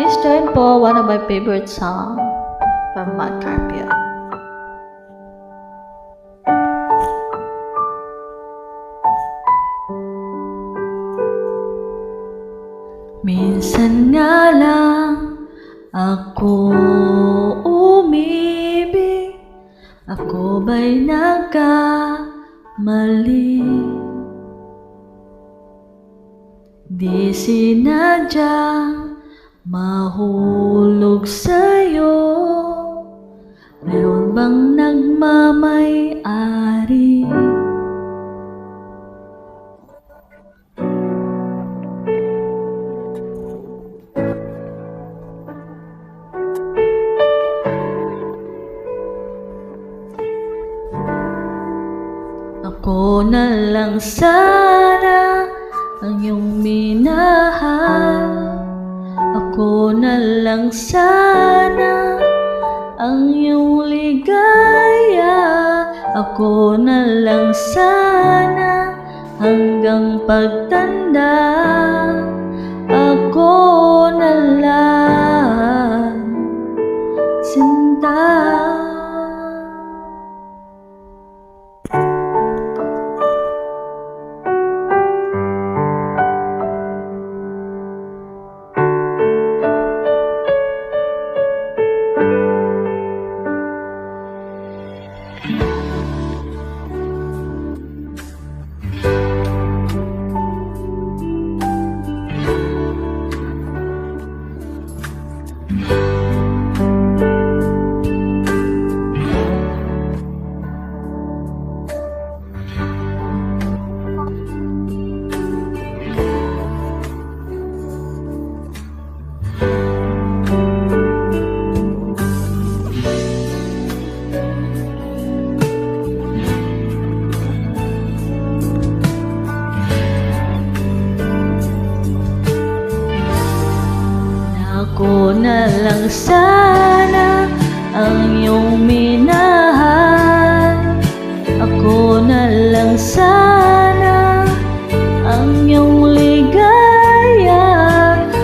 Please join po one of my favorite song from Matt Carpio. Minsan nga lang ako umibig, ako ba'y nagkamali? Di sinadyang mahulog sa'yo, meron bang nagmamay-ari? Ako na lang sana ang iyong minahal, ako na lang sana ang iyong ligaya, ako na lang sana hanggang pagtanda, ako na lang sinta. Ako na lang sana ang iyong minahal, ako na lang sana ang iyong ligaya,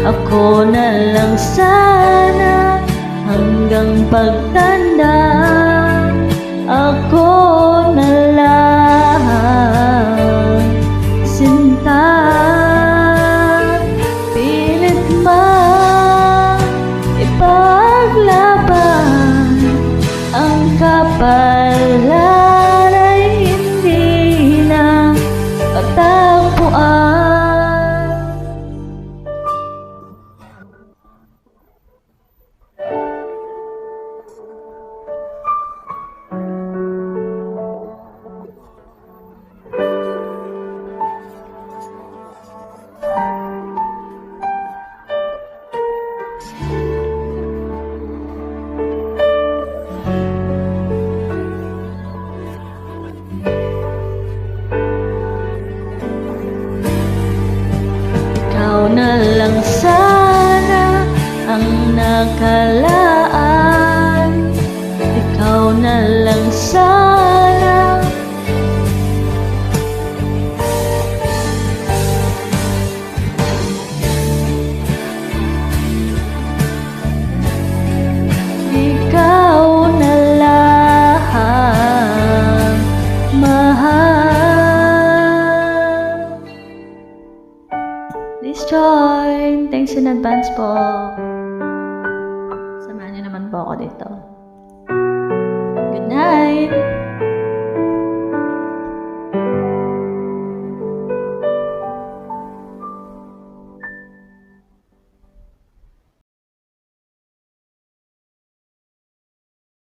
ako na lang sana hanggang pagtanda, ako na lang sinta. Paglaban ang kapalan ay hindi na matagpuan. Ikaw na lang sana ang nakalaan, ikaw na lang sana ikaw na lang mahal. Please join. Thanks in advance po. Samahan niyo naman po ako dito.